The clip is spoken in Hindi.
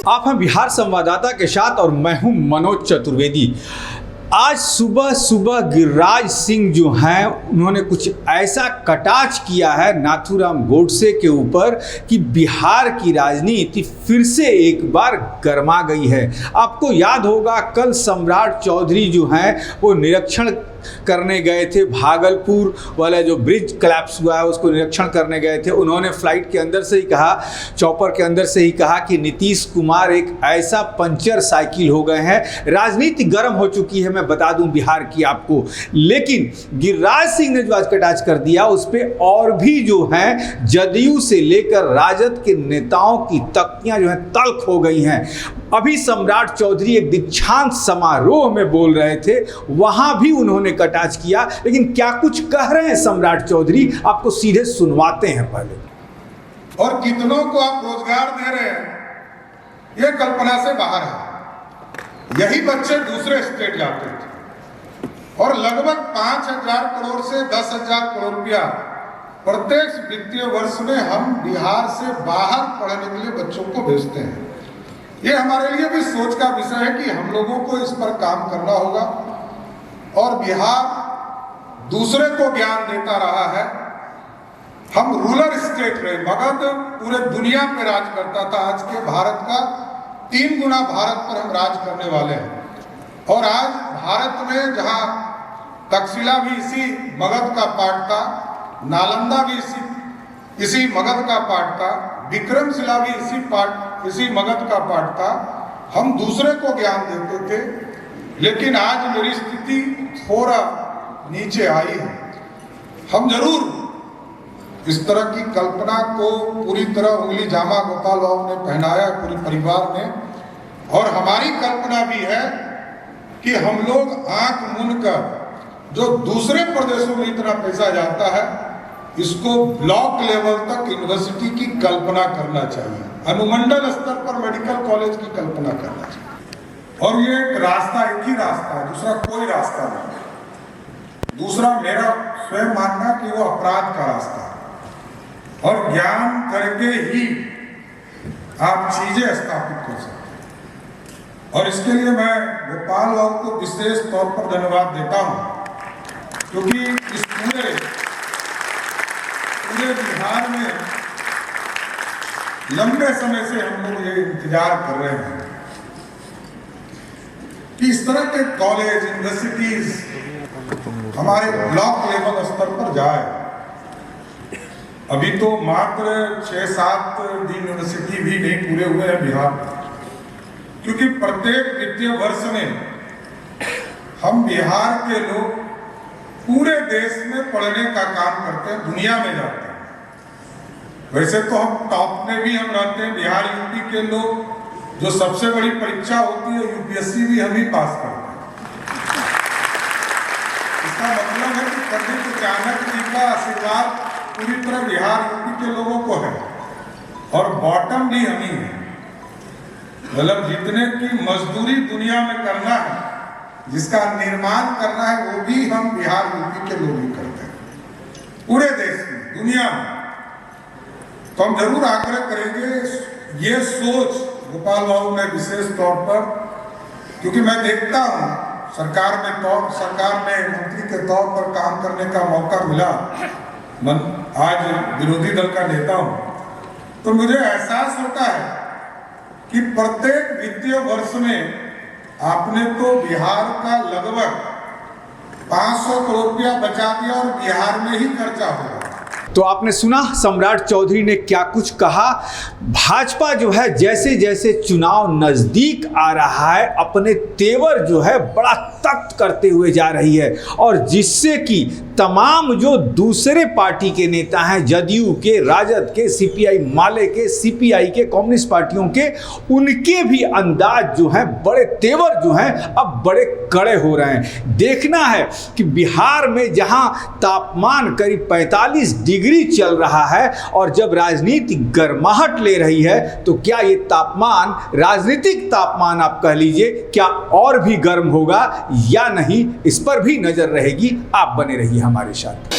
आप हैं बिहार संवाददाता के साथ और मैं हूं मनोज चतुर्वेदी। आज सुबह सुबह गिरिराज सिंह जो हैं उन्होंने कुछ ऐसा कटाक्ष किया है नाथूराम गोडसे के ऊपर कि बिहार की राजनीति फिर से एक बार गर्मा गई है। आपको याद होगा कल सम्राट चौधरी जो हैं वो निरीक्षण करने गए थे, भागलपुर वाला जो ब्रिज कोलैप्स हुआ है उसको निरीक्षण करने गए थे। उन्होंने फ्लाइट के अंदर से ही कहा, चॉपर के अंदर से ही कहा कि नीतीश कुमार एक ऐसा पंचर साइकिल हो गए हैं। राजनीति गर्म हो चुकी है, मैं बता दूं बिहार की आपको। लेकिन गिरिराज सिंह ने जो आज कटाक्ष कर दिया उस पर और भी जो हैं जदयू से लेकर राजद के नेताओं की तख्तियां जो हैं तल्ख हो गई हैं। अभी सम्राट चौधरी एक दीक्षांत समारोह में बोल रहे थे, वहां भी उन्होंने कटाक्ष किया। लेकिन क्या कुछ कह रहे हैं सम्राट चौधरी, आपको सीधे सुनवाते हैं पहले। और कितनों को आप रोजगार दे रहे हैं ये कल्पना से बाहर है। यही बच्चे दूसरे स्टेट जाते थे और लगभग 5,000 करोड़ से 10,000 करोड़ रुपया प्रत्येक वित्तीय वर्ष में हम बिहार से बाहर पढ़ने के लिए बच्चों को भेजते हैं। ये हमारे लिए भी सोच का विषय है कि हम लोगों को इस पर काम करना होगा। और बिहार दूसरे को ज्ञान देता रहा है। हम रूरल स्टेट रहे, मगध पूरे दुनिया पे राज करता था। आज के भारत का 3 गुना भारत पर हम राज करने वाले हैं। और आज भारत में जहां तक्षशिला भी इसी मगध का पार्ट था, नालंदा भी इसी मगध का पार्ट था, विक्रमशिला भी इसी मगध का पार्ट था। हम दूसरे को ज्ञान देते थे। लेकिन आज मेरी स्थिति थोड़ा नीचे आई है। हम जरूर इस तरह की कल्पना को पूरी तरह उंगली जामा गोपाल बाबू ने पहनाया, पूरे परिवार ने। और हमारी कल्पना भी है कि हम लोग आंख मूंद कर जो दूसरे प्रदेशों में इतना पैसा जाता है इसको ब्लॉक लेवल तक यूनिवर्सिटी की कल्पना करना चाहिए, अनुमंडल स्तर पर मेडिकल कॉलेज की कल्पना करना चाहिए। और ये एक रास्ता, एक ही रास्ता है, दूसरा कोई रास्ता नहीं। दूसरा मेरा स्वयं मानना कि वो अपराध का रास्ता है। और ज्ञान करके ही आप चीजें स्थापित कर सकते हैं। और इसके लिए मैं गोपाल बाबू को विशेष तौर पर धन्यवाद देता हूं, क्योंकि इस पूरे बिहार में लंबे समय से हम लोग ये इंतजार कर रहे हैं कि इस तरह के कॉलेज, यूनिवर्सिटीज हमारे ब्लॉक लेवल स्तर पर जाए। अभी तो मात्र 6-7 यूनिवर्सिटी भी नहीं पूरे हुए हैं बिहार में, क्योंकि प्रत्येक वित्तीय वर्ष में हम बिहार के लोग पूरे देश में पढ़ने का काम करते हैं, दुनिया में जाते हैं। वैसे तो हम टॉप में भी हम रहते हैं, बिहार यूपी के लोग जो सबसे बड़ी परीक्षा होती है यूपीएससी भी हम ही पास करते हैं। इसका मतलब है कि पंडित चाणक्य जी का आशीर्वाद पूरी तरह बिहार यूपी के लोगों को है। और बॉटम भी हम ही है, मतलब जितने की मजदूरी दुनिया में करना है, जिसका निर्माण करना है, वो भी हम बिहार यूपी के लोग ही करते हैं पूरे देश में, दुनिया में। तो हम जरूर आग्रह करेंगे ये सोच गोपाल बाबू ने विशेष तौर पर, क्योंकि मैं देखता हूँ सरकार में मंत्री के तौर पर काम करने का मौका मिला, आज विरोधी दल का नेता हूँ, तो मुझे एहसास होता है कि प्रत्येक वित्तीय वर्ष में आपने तो बिहार का लगभग 500 करोड़ रुपया बचा दिया और बिहार में ही खर्चा होगा। तो आपने सुना सम्राट चौधरी ने क्या कुछ कहा। भाजपा जो है जैसे जैसे चुनाव नजदीक आ रहा है अपने तेवर जो है बड़ा तख्त करते हुए जा रही है, और जिससे कि तमाम जो दूसरे पार्टी के नेता हैं, जदयू के, राजद के, सीपीआई माले के, सीपीआई के, कम्युनिस्ट पार्टियों के, उनके भी अंदाज जो हैं बड़े तेवर जो हैं अब बड़े कड़े हो रहे हैं। देखना है कि बिहार में जहां तापमान करीब 45 डिग्री चल रहा है और जब राजनीति गर्माहट ले रही है तो क्या ये तापमान, राजनीतिक तापमान आप कह लीजिए, क्या और भी गर्म होगा या नहीं, इस पर भी नजर रहेगी। आप बने रहिए हमारे साथ।